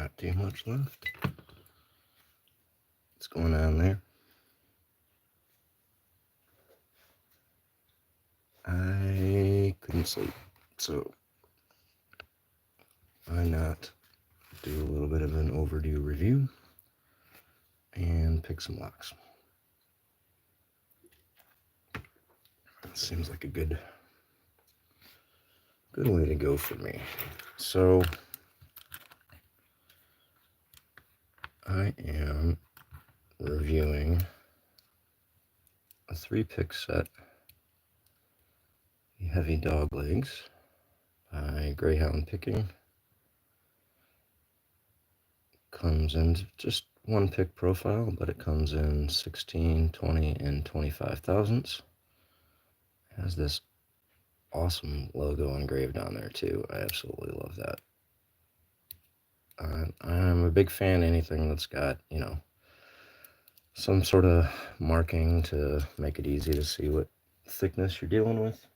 Not too much left. What's going on there? I couldn't sleep, so why not do a little bit of an overdue review and pick some locks. Seems like a good way to go for me. So I am reviewing a 3-pick set, the Heavy Doglegs by Greyhound Picking. Comes in just 1-pick profile, but it comes in 16, 20, and 25 thousandths. Has this awesome logo engraved on there too. I absolutely love that. I'm a big fan of anything that's got, some sort of marking to make it easy to see what thickness you're dealing with.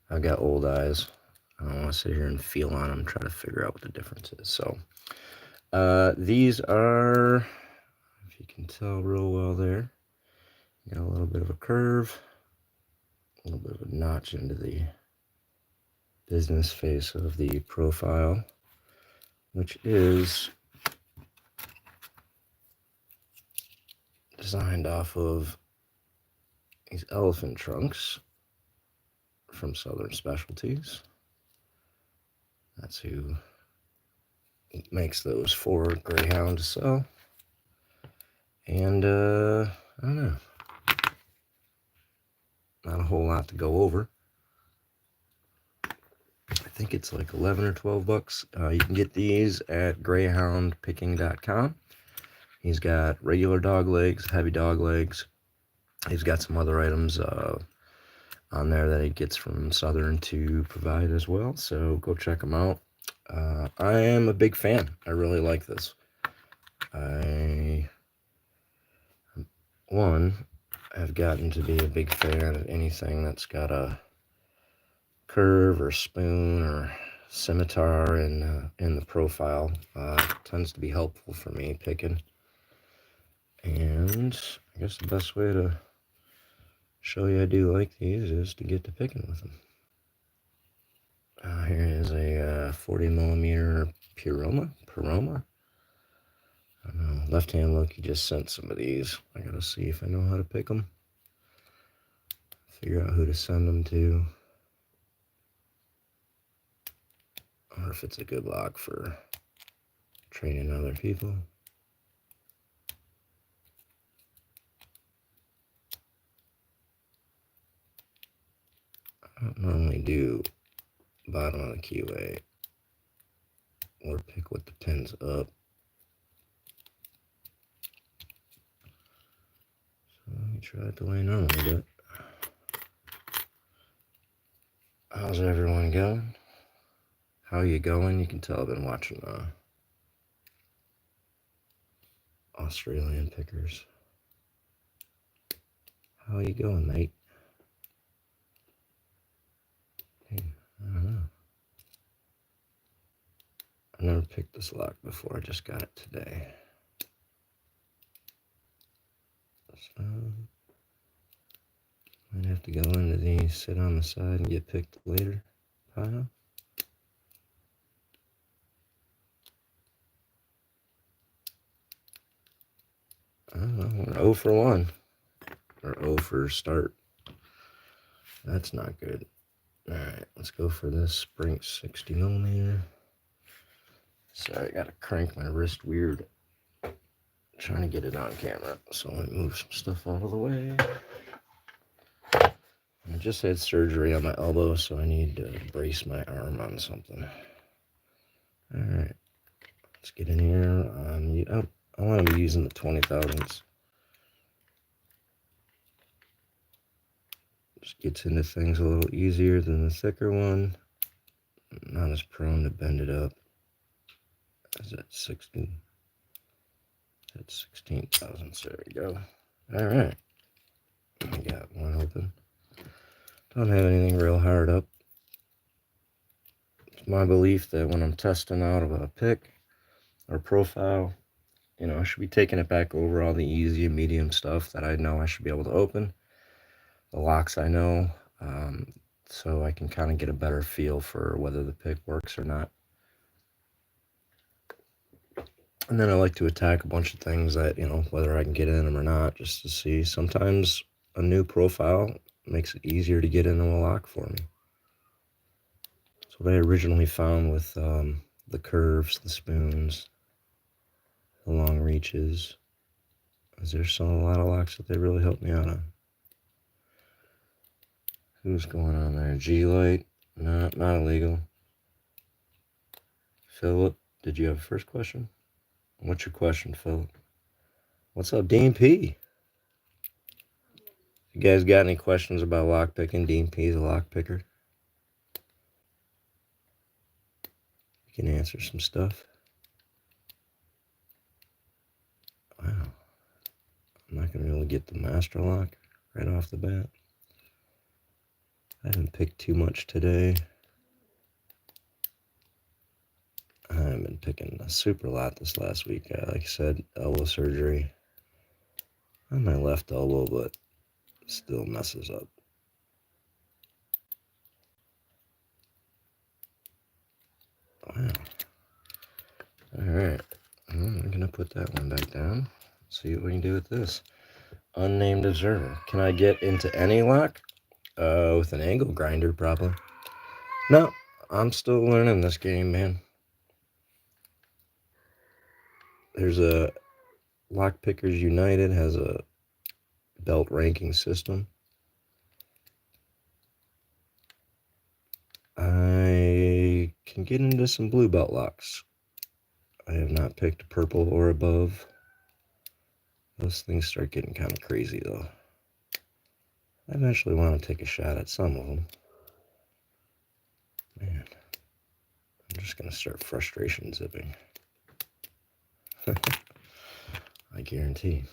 I've got old eyes. I don't want to sit here and feel on them, try to figure out what the difference is. So these are, if you can tell real well there, got a little bit of a curve, a little bit of a notch into the business face of the profile, which is designed off of these elephant trunks from Southern Specialties. That's who makes those for Greyhound to sell. And I don't know, not a whole lot to go over. I think it's like 11 or 12 bucks. You can get these at greyhoundpicking.com. He's got regular dog legs, heavy dog legs. He's got some other items on there that he gets from Southern to provide as well. So go check him out. I am a big fan. I really like this. I've gotten to be a big fan of anything that's got a curve or spoon or scimitar in the profile. Tends to be helpful for me picking. And I guess the best way to show you I do like these is to get to picking with them. Here is a 40 millimeter Paroma. I don't know, Left Hand Look, just sent some of these. I gotta see if I know how to pick them. Figure out who to send them to. Or if it's a good lock for training other people. I don't normally do bottom of the keyway or pick with the pins up. So let me try it the way I normally do it. How's everyone going? How you going? You can tell I've been watching Australian pickers. How you going, mate? Hey, I don't know. I never picked this lock before. I just got it today. So might have to go into the sit on the side and get picked later pile. I don't know. We're 0 for 1. Or 0 for start. That's not good. Alright, let's go for this Spring 60 millimeter. Sorry, I gotta crank my wrist weird. Trying to get it on camera. So let me move some stuff out of the way. I just had surgery on my elbow, so I need to brace my arm on something. Alright, let's get in here. I want to be using the 20 thousandths. Just gets into things a little easier than the thicker one. Not as prone to bend it up as that 16. That's 16 thousandths. There we go. Alright. I got one open. Don't have anything real hard up. It's my belief that when I'm testing out of a pick or profile, you know, I should be taking it back over all the easy and medium stuff that I know I should be able to open, the locks I know, so I can kind of get a better feel for whether the pick works or not. And then I like to attack a bunch of things that, you know, whether I can get in them or not, just to see. Sometimes a new profile makes it easier to get into a lock for me. That's what I originally found with the curves, the spoons, the long reaches. There's a lot of locks that they really helped me out on. Who's going on there? G-Light? Not illegal. Philip, did you have a first question? What's your question, Philip? What's up, Dean P? You guys got any questions about lock picking? Dean P's a lock picker. You can answer some stuff. Wow. I'm not going to be able to get the master lock right off the bat. I haven't picked too much today. I haven't been picking a super lot this last week. Like I said, elbow surgery on my left elbow, but still messes up. Wow. All right. I'm going to put that one back down. See what we can do with this. Unnamed observer. Can I get into any lock? With an angle grinder, probably. No, I'm still learning this game, man. There's a Lock Pickers United has a belt ranking system. I can get into some blue belt locks. I have not picked purple or above. Those things start getting kind of crazy, though. I eventually want to take a shot at some of them. Man, I'm just going to start frustration zipping. I guarantee.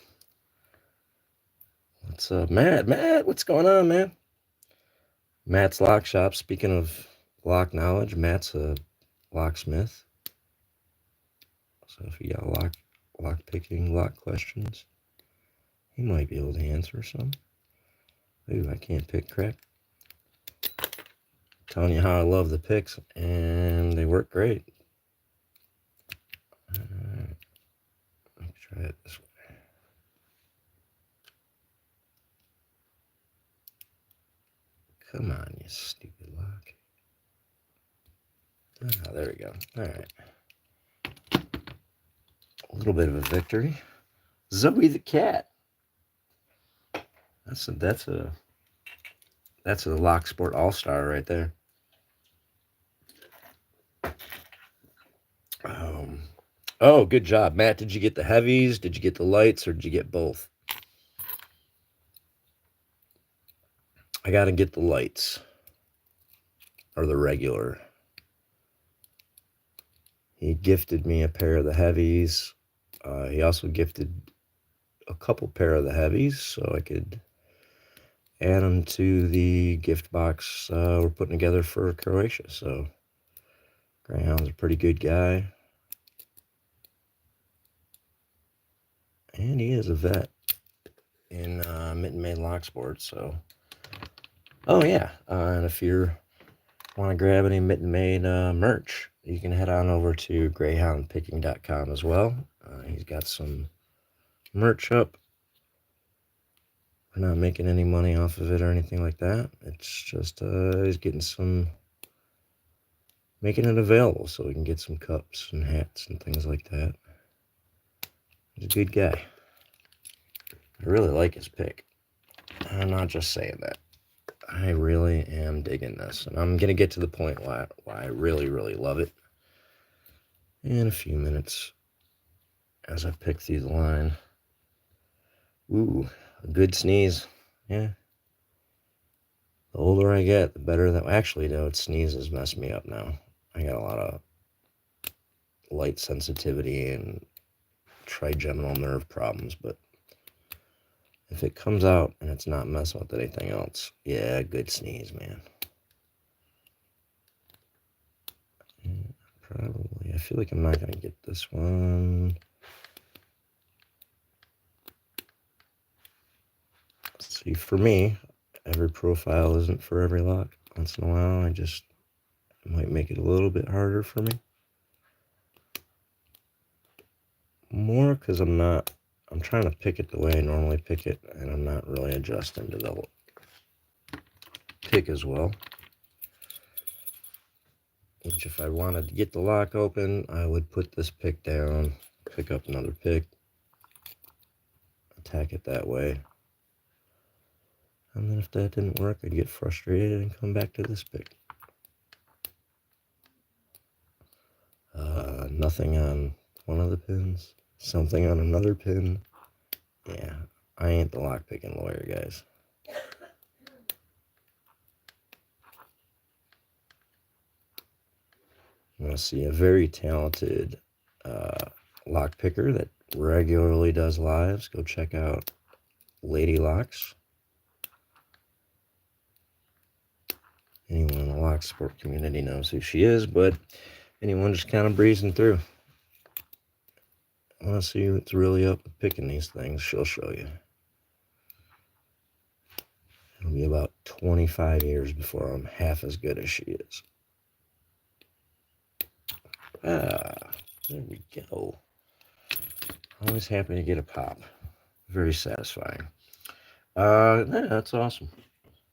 What's up, Matt? Matt, what's going on, man? Matt's Lock Shop. Speaking of lock knowledge, Matt's a locksmith. So if you got lock picking, lock questions, he might be able to answer some. Ooh, I can't pick crap. Telling you how I love the picks, and they work great. Alright, let's try it this way. Come on, you stupid lock. Ah, there we go. Alright. A little bit of a victory. Zoe the cat. That's a Lock Sport All-Star right there. Oh, good job, Matt. Did you get the heavies? Did you get the lights, or did you get both? I got to get the lights, or the regular. He gifted me a pair of the heavies. He also gifted a couple pair of the heavies, so I could add them to the gift box we're putting together for Croatia. So Greyhound's a pretty good guy. And he is a vet in Mitten Maid Lock Sports, so... Oh, yeah, and if you want to grab any Mitten Maid merch, you can head on over to greyhoundpicking.com as well. He's got some merch up. We're not making any money off of it or anything like that. It's just he's getting making it available so we can get some cups and hats and things like that. He's a good guy. I really like his pick. I'm not just saying that. I really am digging this, and I'm going to get to the point why I really, really love it in a few minutes as I pick through the line. Ooh, a good sneeze. Yeah. The older I get, the better that... Actually, no, sneezes mess me up now. I got a lot of light sensitivity and trigeminal nerve problems, but if it comes out and it's not messing with anything else, yeah, good sneeze, man. Probably. I feel like I'm not going to get this one. See, for me, every profile isn't for every lock. Once in a while, I just might make it a little bit harder for me. More because I'm trying to pick it the way I normally pick it, and I'm not really adjusting to the pick as well. Which if I wanted to get the lock open, I would put this pick down, pick up another pick, attack it that way. And then if that didn't work, I'd get frustrated and come back to this pick. Nothing on one of the pins, something on another pin. Yeah, I ain't the lock picking lawyer, guys. You want to see a very talented lock picker that regularly does lives. Go check out Lady Locks. Anyone in the lock sport community knows who she is, but anyone just kind of breezing through. I want to see what's really up with picking these things. She'll show you. It'll be about 25 years before I'm half as good as she is. Ah, there we go. Always happy to get a pop. Very satisfying. Yeah, that's awesome.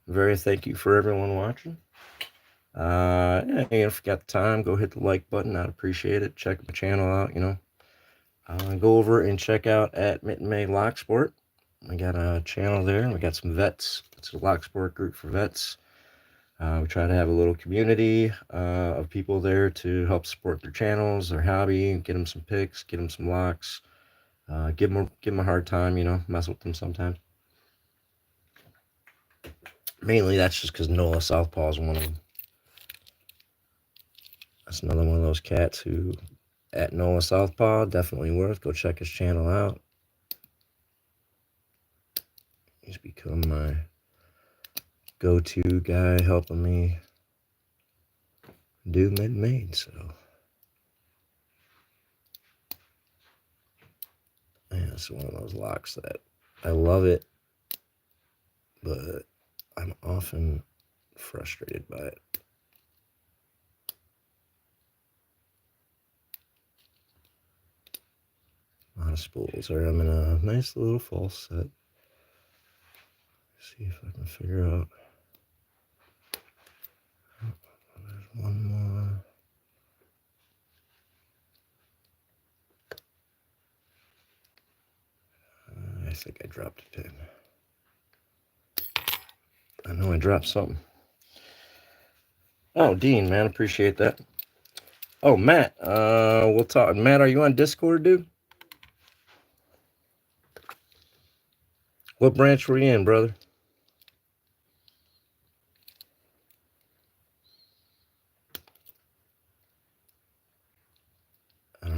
Very thank you for everyone watching. Yeah, if you got the time, go hit the like button. I'd appreciate it. Check my channel out, Go over and check out at Mitten May Lock Sport. We got a channel there. We got some vets. It's a lock sport group for vets. We try to have a little community of people there to help support their channels, their hobby, get them some picks, get them some locks, give them a hard time, mess with them sometimes. Mainly that's just because Noah Southpaw is one of them. That's another one of those cats who, at Noah Southpaw, definitely worth. Go check his channel out. He's become my go-to guy helping me do mid-made, so yeah, it's one of those locks that I love it, but I'm often frustrated by it. A lot of spools. All right, I'm in a nice little false set. See if I can figure out. Oh, there's one more. I think I dropped a pin. I know I dropped something. Oh, Dean, man, appreciate that. Oh, Matt, we'll talk. Matt, are you on Discord, dude? What branch were you in, brother?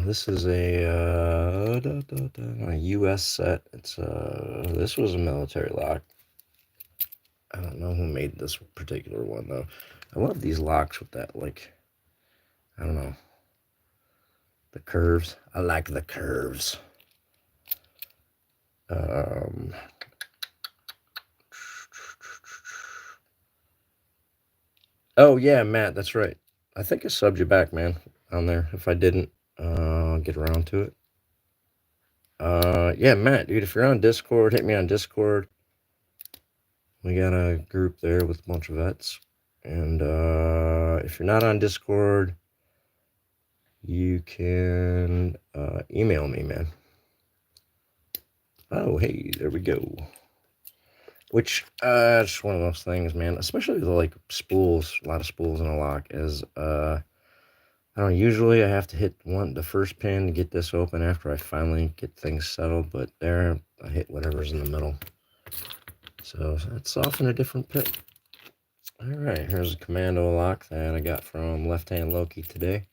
This is a U.S. set. It's this was a military lock. I don't know who made this particular one though. I love these locks with that, like, I don't know, the curves. I like the curves. Oh yeah, Matt, that's right. I think I subbed you back, man, on there. If I didn't, I'll get around to it. Yeah, Matt, dude, if you're on Discord, hit me on Discord. We got a group there with a bunch of vets. And if you're not on Discord, you can email me, man. Oh, hey, there we go. Which, it's one of those things, man, especially the, like, spools, a lot of spools in a lock, is, I don't know, usually I have to hit the first pin to get this open after I finally get things settled, but there, I hit whatever's in the middle. So, it's often a different pick. All right, here's a commando lock that I got from Left Hand Loki today,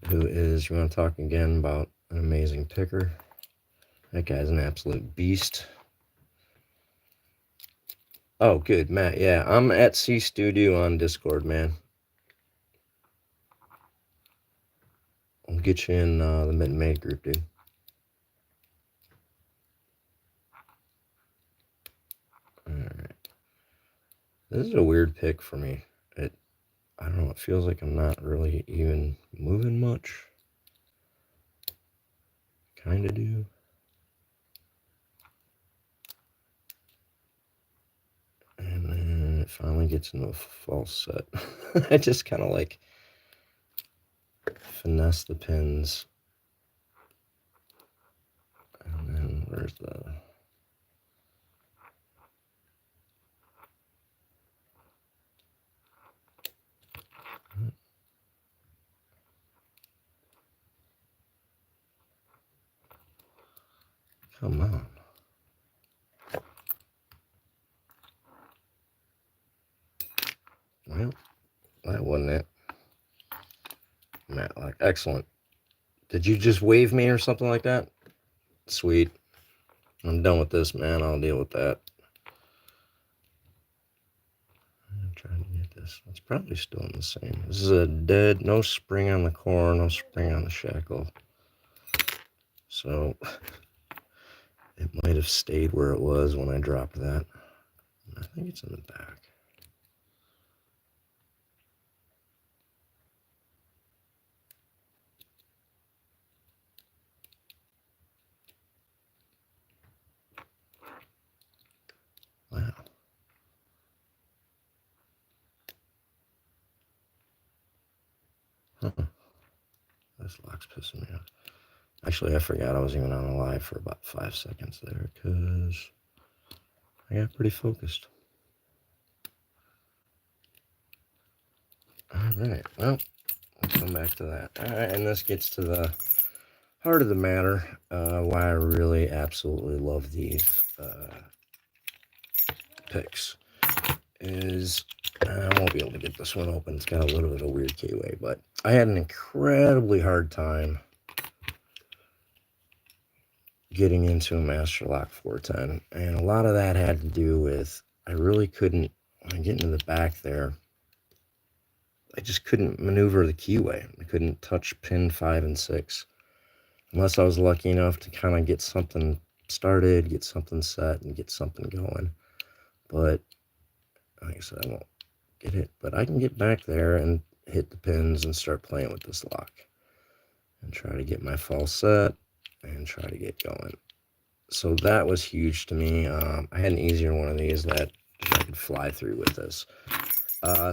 who is, you want to talk again about an amazing picker. That guy's an absolute beast. Oh, good, Matt. Yeah, I'm at C Studio on Discord, man. I'll get you in the Mint Made group, dude. Alright. This is a weird pick for me. I don't know, it feels like I'm not really even moving much. Kinda do. And then it finally gets into a false set. I just kind of like finesse the pins. And then where's the... Come on. Well, that wasn't it. Matlock, excellent. Did you just wave me or something like that? Sweet. I'm done with this, man. I'll deal with that. I'm trying to get this. It's probably still in the same. This is a dead, no spring on the core, no spring on the shackle. So it might have stayed where it was when I dropped that. I think it's in the back. Wow. Huh. This lock's pissing me off. Actually, I forgot I was even on a live for about 5 seconds there because I got pretty focused. Alright, well, let's come back to that. Alright, and this gets to the heart of the matter, why I really absolutely love these picks is, I won't be able to get this one open. It's got a little bit of a weird keyway, but I had an incredibly hard time getting into a Master Lock 410, and a lot of that had to do with I really couldn't, when I get into the back there, I just couldn't maneuver the keyway. I couldn't touch pin 5 and 6 unless I was lucky enough to kind of get something started, get something set, and get something going. But like I said, I won't get it, but I can get back there and hit the pins and start playing with this lock and try to get my false set and try to get going. So that was huge to me. I had an easier one of these that I could fly through with this.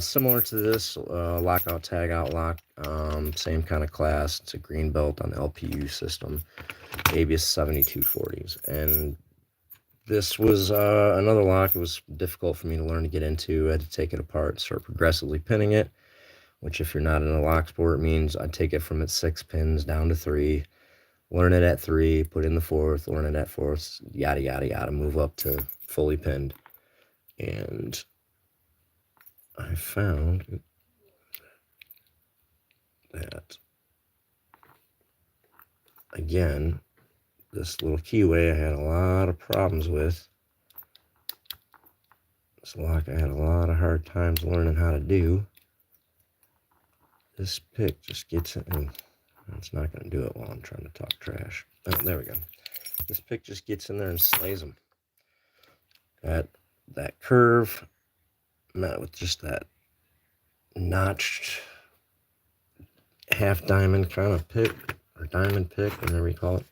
Similar to this, lockout, tag out lock, same kind of class. It's a green belt on the LPU system, ABS 7240s. And this was another lock. It was difficult for me to learn to get into. I had to take it apart, start progressively pinning it, which if you're not in a lock sport means I'd take it from its 6 pins down to 3, learn it at 3, put in the 4th, learn it at 4th, yada, yada, yada, move up to fully pinned. And I found that, again, this little keyway I had a lot of problems with. This lock I had a lot of hard times learning how to do. This pick just gets it, and it's not going to do it while I'm trying to talk trash. Oh, there we go. This pick just gets in there and slays them. That curve, met with just that notched half diamond kind of pick, or diamond pick, whatever you call it,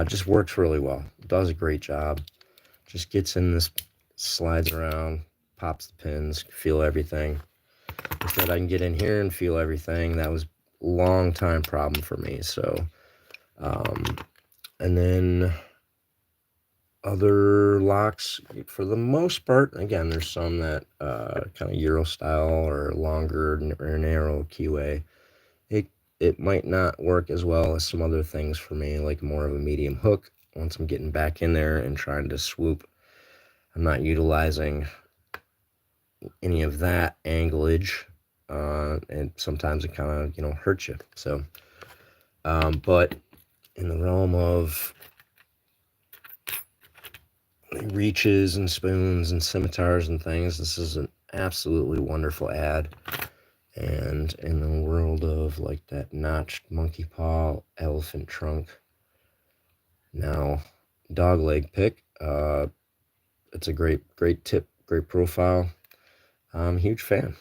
just works really well. Does a great job. Just gets in this, slides around, pops the pins, feel everything. Instead, I can get in here and feel everything. That was a long time problem for me. So, and then other locks, for the most part, again, there's some that kind of Euro style or longer or narrow keyway. It might not work as well as some other things for me, like more of a medium hook. Once I'm getting back in there and trying to swoop, I'm not utilizing any of that anglage, and sometimes it kind of, hurts you. So, but in the realm of reaches and spoons and scimitars and things, this is an absolutely wonderful ad. And in the world of like that notched monkey paw, elephant trunk, now dogleg pick, it's a great tip, great profile. I'm a huge fan.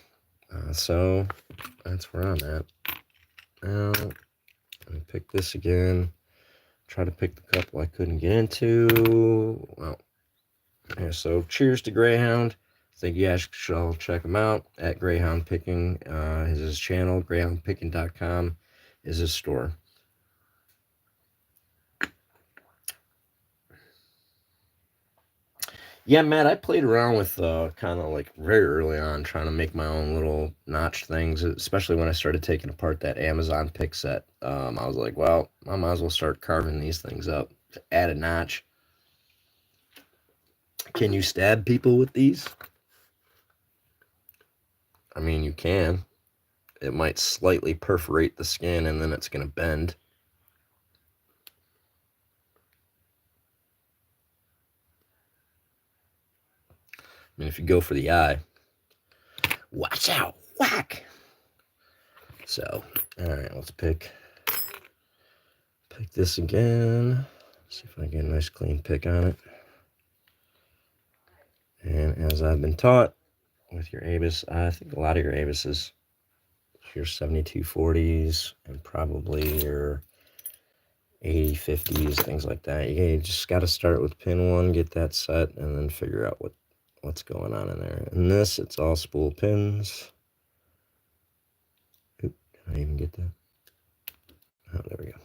So that's where I'm at. Now, let me pick this again. Try to pick the couple I couldn't get into. Well, yeah, so cheers to Greyhound. I think you guys should all check him out at Greyhound Picking. Is his channel. GreyhoundPicking.com is his store. Yeah, Matt, I played around with kind of like very early on trying to make my own little notch things, especially when I started taking apart that Amazon pick set. I was like, well, I might as well start carving these things up to add a notch. Can you stab people with these? I mean, you can. It might slightly perforate the skin and then it's going to bend. I mean, if you go for the eye, watch out, whack. So, all right, let's pick this again. See if I get a nice clean pick on it. And as I've been taught with your Avis, I think a lot of your Avises, your 7240s and probably your 8050s, things like that. You just got to start with pin 1, get that set, and then figure out what's going on in there. In this, it's all spool pins. Oop, did I even get that? Oh, there we go.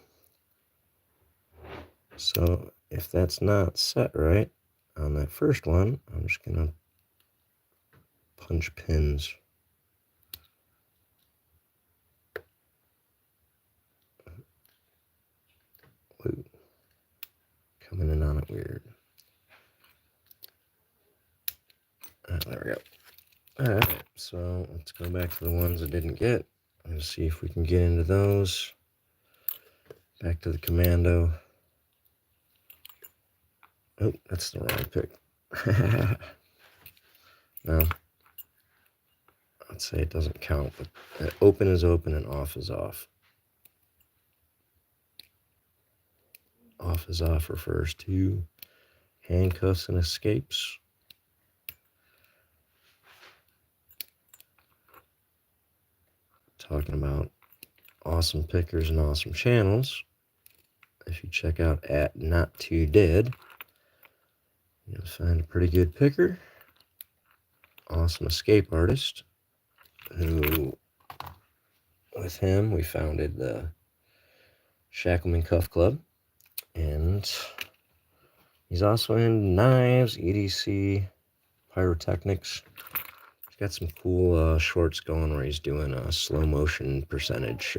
So if that's not set right on that first one, I'm just going to punch pins. Woo. Coming in on it weird. There we go. Alright, so let's go back to the ones I didn't get and see if we can get into those. Back to the Commando. Oh, that's the wrong pick. No. I'd say it doesn't count, but open is open and off is off. Off is off refers to handcuffs and escapes. Talking about awesome pickers and awesome channels. If you check out at Not Too Dead, you'll find a pretty good picker. Awesome escape artist who, with him, we founded the Shackleman Cuff Club. And he's also in knives, EDC, pyrotechnics. He's got some cool shorts going where he's doing slow motion percentage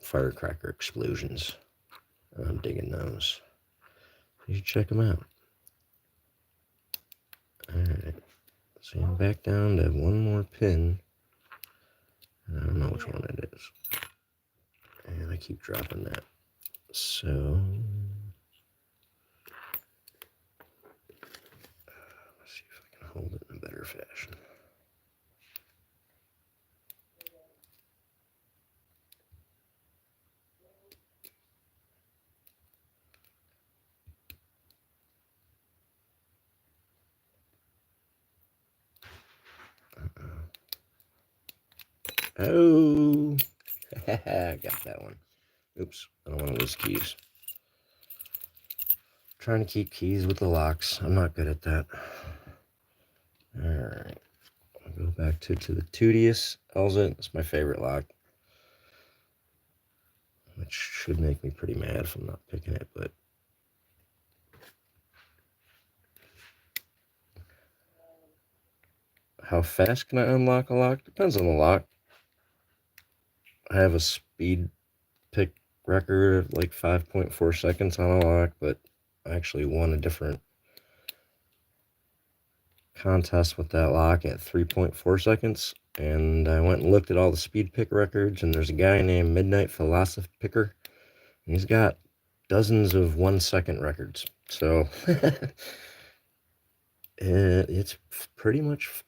firecracker explosions. I'm digging those. You should check him out. Alright. So I'm back down to one more pin. I don't know which one it is. And I keep dropping that. So let's see if I can hold it in a better fashion. Oh, I got that one. Oops, I don't want to lose keys. Trying to keep keys with the locks. I'm not good at that. Alright. I'll go back to the Tudius Elza. It's my favorite lock. Which should make me pretty mad if I'm not picking it, but how fast can I unlock a lock? Depends on the lock. I have a speed pick record of like 5.4 seconds on a lock, but I actually won a different contest with that lock at 3.4 seconds. And I went and looked at all the speed pick records, and there's a guy named Midnight Philosophy Picker, and he's got dozens of 1 second records. So it's pretty much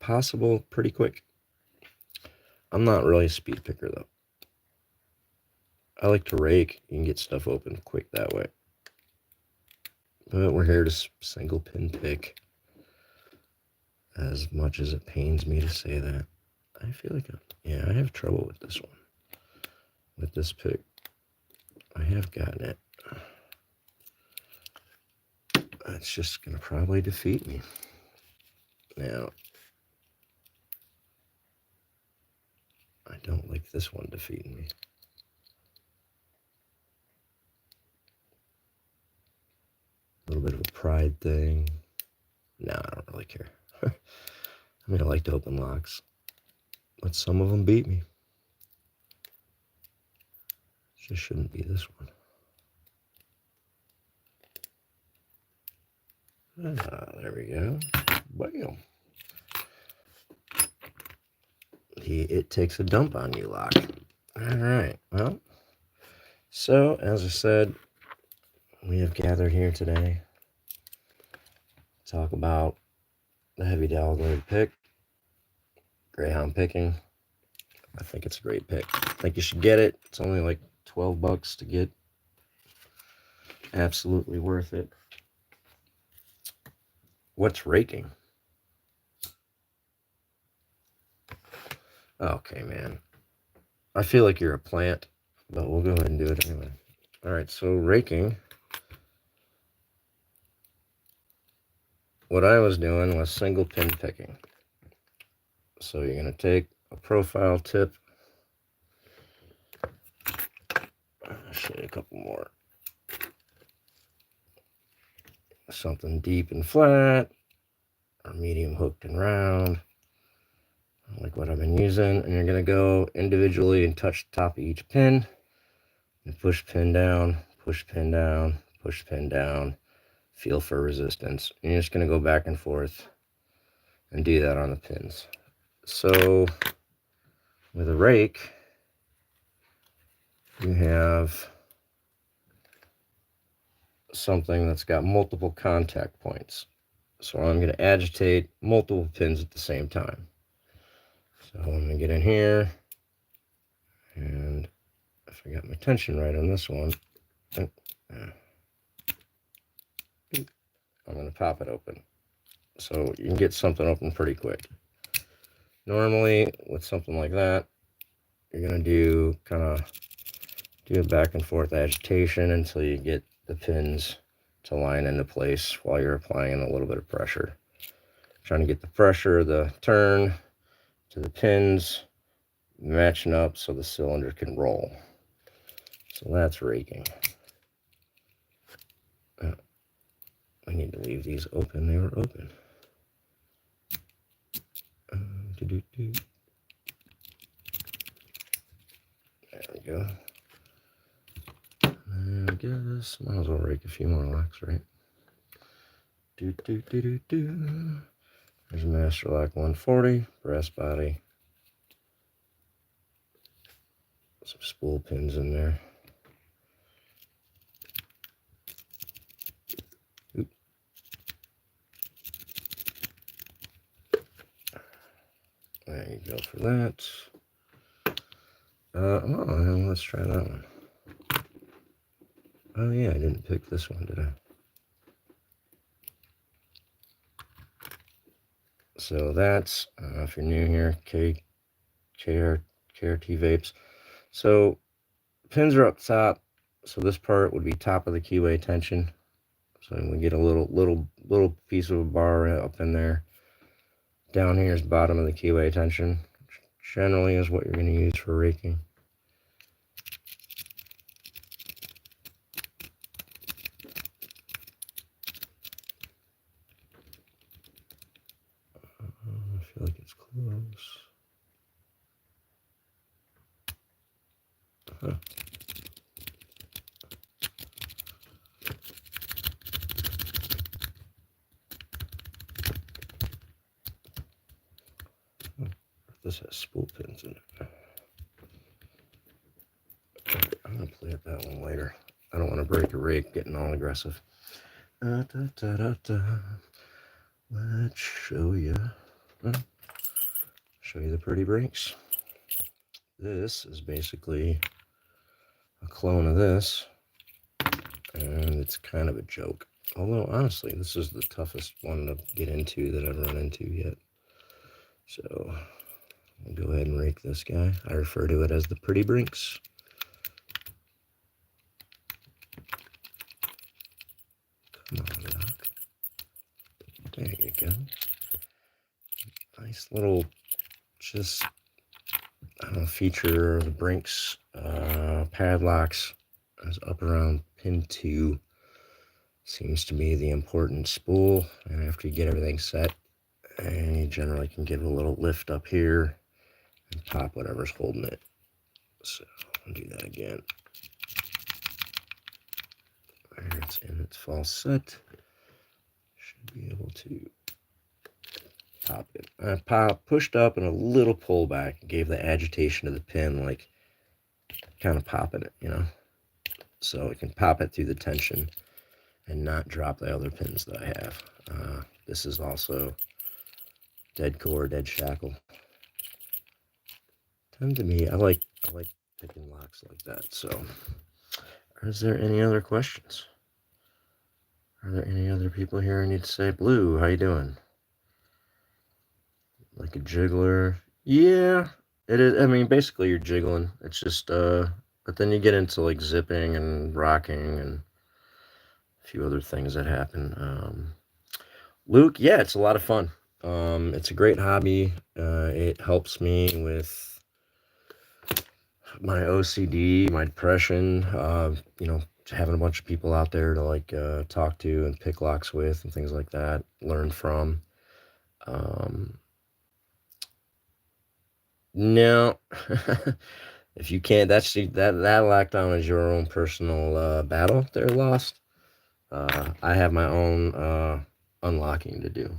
possible pretty quick. I'm not really a speed picker, though. I like to rake. You can get stuff open quick that way. But we're here to single pin pick. As much as it pains me to say that. I feel like, I have trouble with this one. With this pick. I have gotten it. It's just going to probably defeat me. Now, I don't like this one defeating me. A little bit of a pride thing. No, I don't really care. I mean, I like to open locks, but some of them beat me. It just shouldn't be this one. There we go. Bam. It takes a dump on you, lock. All right. Well, so as I said, we have gathered here today to talk about the heavy Dogleg pick, Greyhound picking. I think it's a great pick. I think you should get it. It's only like $12 to get. Absolutely worth it. What's raking? Okay, man. I feel like you're a plant, but we'll go ahead and do it anyway. All right, so raking. What I was doing was single pin picking. So you're going to take a profile tip. I'll show you a couple more. Something deep and flat, or medium hooked and round, like what I've been using. And you're going to go individually and touch the top of each pin. And push pin down, push pin down, push pin down. Feel for resistance. And you're just going to go back and forth and do that on the pins. So with a rake, you have something that's got multiple contact points. So I'm going to agitate multiple pins at the same time. So I'm going to get in here, and if I got my tension right on this one, I'm going to pop it open. So you can get something open pretty quick. Normally, with something like that, you're going to do a back and forth agitation until you get the pins to line into place while you're applying a little bit of pressure. Trying to get the pressure of the turn to the pins matching up so the cylinder can roll. So that's raking. I need to leave these open. They were open. There we go. And I guess might as well rake a few more locks, right? There's a Master Lock 140, brass body. Some spool pins in there. Oop. There you go for that. Let's try that one. Oh yeah, I didn't pick this one, did I? So that's, if you're new here, KRT vapes. So pins are up top. So this part would be top of the keyway tension. So we get a little piece of a bar up in there. Down here is bottom of the keyway tension. Which generally is what you're going to use for raking. I feel like it's close. Huh. This has spool pins in it. I'm going to play at that one later. I don't want to break a rake getting all aggressive. Let's show you. Show you the pretty breaks. this is basically a clone of this, and it's kind of a joke. Although, honestly, this is the toughest one to get into that I've run into yet. So, I'll go ahead and rake this guy. I refer to it as the pretty brinks. Come on, Doc. There you go. Nice little, just, I don't know, feature of the brinks padlocks is up around pin 2. Seems to be the important spool. And after you get everything set, and you generally can give it a little lift up here and pop whatever's holding it. So I'll do that again. There it's in its false set. Should be able to pop it. I pushed up and a little pull back, gave the agitation of the pin, like kind of popping it, you know, so it can pop it through the tension and not drop the other pins that I have. This is also dead core, dead shackle. Tend to me, I like picking locks like that. So, is there any other questions? Are there any other people here I need to say? Blue, how you doing? Like a jiggler? Yeah, it is. I mean, basically you're jiggling. It's just, but then you get into like zipping and rocking and a few other things that happen. Luke, yeah, it's a lot of fun. It's a great hobby. It helps me with my OCD, my depression, you know, having a bunch of people out there to like talk to and pick locks with and things like that, learn from. No, if you can't, that lockdown is your own personal battle there, Lost. I have my own unlocking to do.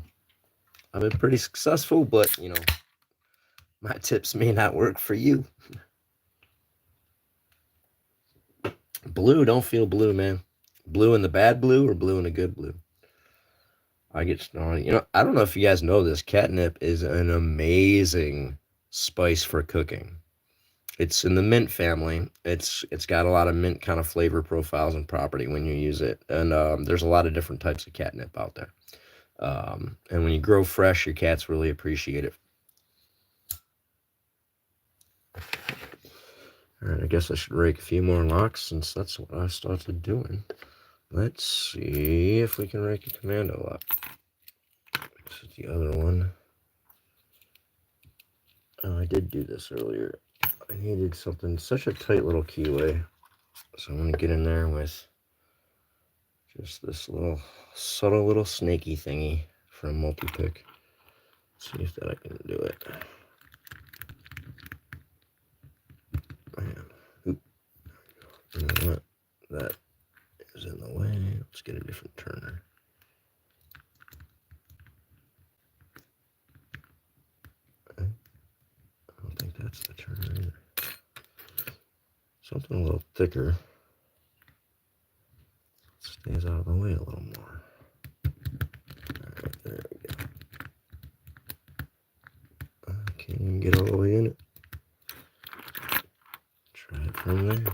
I've been pretty successful, but you know, my tips may not work for you. Blue, don't feel blue, man. Blue in the bad blue or blue in the good blue. I get snarly. You know, I don't know if you guys know this. Catnip is an amazing spice for cooking. It's in the mint family. It's got a lot of mint kind of flavor profiles and property when you use it. And there's a lot of different types of catnip out there. And when you grow fresh, your cats really appreciate it. All right, I guess I should rake a few more locks since that's what I started doing. Let's see if we can rake a commando lock. This is the other one. Oh, I did do this earlier. I needed something, such a tight little keyway. So I'm going to get in there with just this little subtle little snaky thingy from multi-pick. See if that I can do it. Man. Oop. You know what? That is in the way. Let's get a different turner. I don't think that's the turner either. Something a little thicker. Stays out of the way a little more. Alright, there we go. I can't even get all the way in it. Try it from there.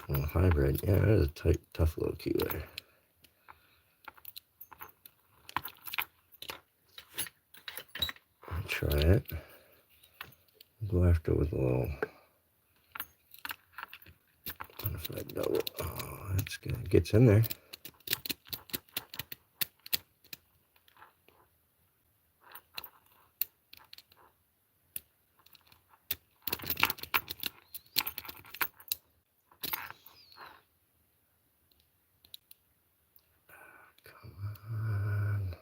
Well, hybrid, yeah, that is a tight, tough little keyway. Try it. Go after it with a little. What if I double? Oh, that's good. It gets in there. Come on.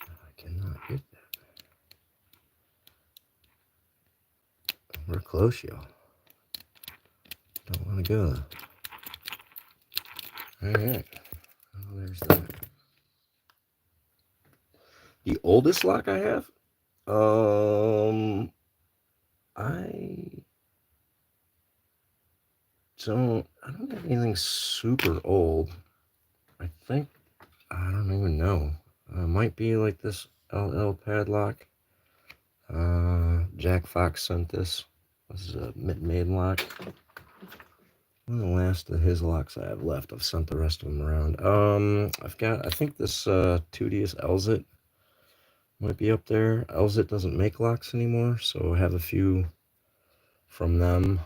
I cannot get that. We're close, y'all. Don't want to go. All right. Oh, there Where's that? The oldest lock I have? I I don't got anything super old. I think, I don't even know. Might be like this LL padlock. Jack Fox sent this. This is a made lock. One of the last of his locks I have left. I've sent the rest of them around. I think this 2DS Elzit might be up there. Elzit doesn't make locks anymore, so I have a few from them.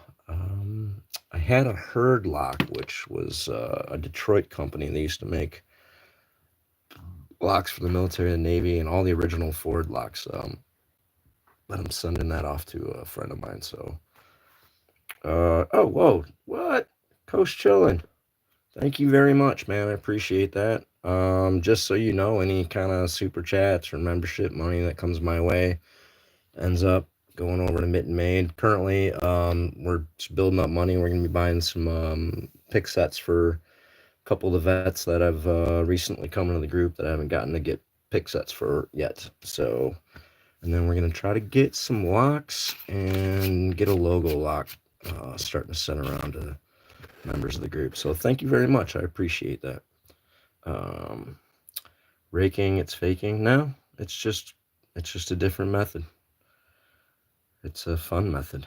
I had a Herd lock, which was a Detroit company. They used to make locks for the military and Navy and all the original Ford locks. But I'm sending that off to a friend of mine. So, oh, whoa, what? Coast chilling. Thank you very much, man. I appreciate that. Just so you know, any kind of super chats or membership money that comes my way ends up going over to Mitten Made. Currently, we're just building up money. We're going to be buying some pick sets for a couple of the vets that have recently come into the group that I haven't gotten to get pick sets for yet. So, and then we're going to try to get some locks and get a logo lock starting to send around to members of the group. So thank you very much. I appreciate that. Raking, it's faking. No, it's just a different method. It's a fun method.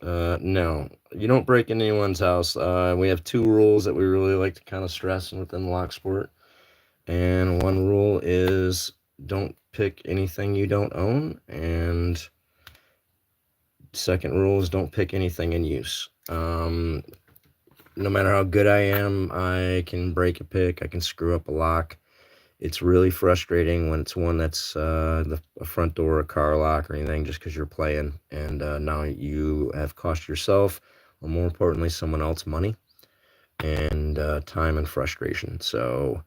No, you don't break into anyone's house. We have two rules that we really like to kind of stress within lock sport. And one rule is don't pick anything you don't own. And second rule is don't pick anything in use. No matter how good I am, I can break a pick. I can screw up a lock. It's really frustrating when it's one that's a front door, a car lock, or anything, just because you're playing, and now you have cost yourself, or more importantly, someone else money and time and frustration. So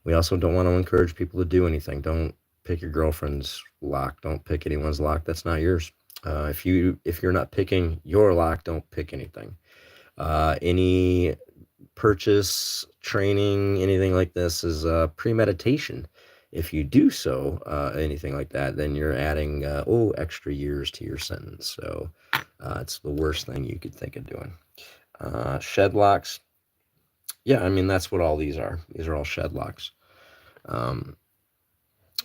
we also don't want to encourage people to do anything. Don't pick your girlfriend's lock. Don't pick anyone's lock that's not yours. If you're not picking your lock, don't pick anything. Any purchase, training, anything like this is premeditation. If you do so, anything like that, then you're adding extra years to your sentence. So it's the worst thing you could think of doing. Shed locks. Yeah, I mean, that's what all these are. These are all shed locks.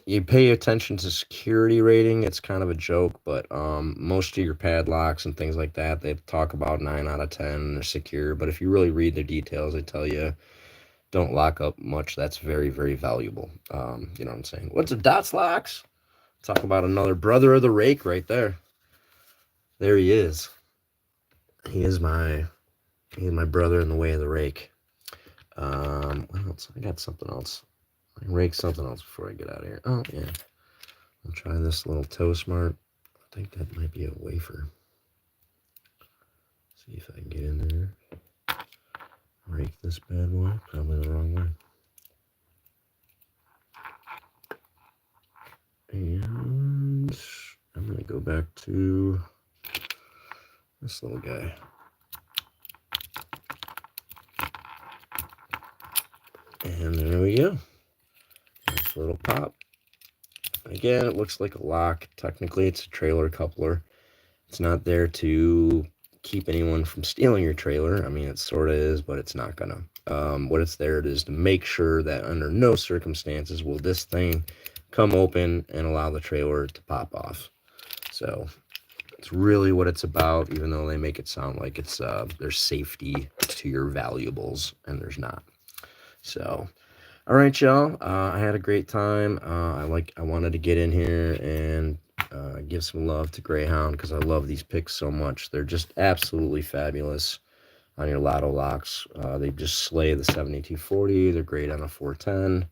You pay attention to security rating. It's kind of a joke, but most of your padlocks and things like that, they talk about 9 out of 10 are secure. But if you really read the details, they tell you don't lock up much. That's very, very valuable. You know what I'm saying? What's a dots locks? Talk about another brother of the rake right there. There he is. He is my brother in the way of the rake. What else? I got something else. I can rake something else before I get out of here. Oh, yeah. I'll try this little Toe Smart. I think that might be a wafer. See if I can get in there. Rake this bad boy. Probably the wrong way. And I'm going to go back to this little guy. And there we go. Nice little pop. Again, it looks like a lock. Technically, it's a trailer coupler. It's not there to keep anyone from stealing your trailer. I mean, it sort of is, but it's not gonna. What it's there is to make sure that under no circumstances will this thing come open and allow the trailer to pop off. So it's really what it's about, even though they make it sound like it's there's safety to your valuables, and there's not. So, all right, y'all. I had a great time. I wanted to get in here and give some love to Greyhound because I love these picks so much. They're just absolutely fabulous on your lotto locks. They just slay the 7240. They're great on a 410.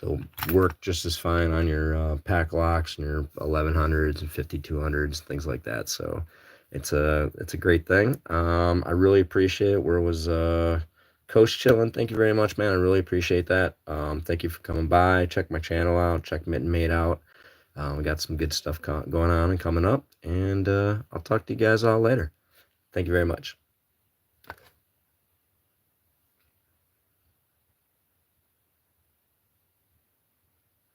They'll work just as fine on your pack locks and your 1100s and 5200s, things like that. So it's a great thing. I really appreciate it. Where was Coast chilling? Thank you very much, man. I really appreciate that. Thank you for coming by. Check my channel out. Check Mitten Made out. We got some good stuff going on and coming up. And I'll talk to you guys all later. Thank you very much.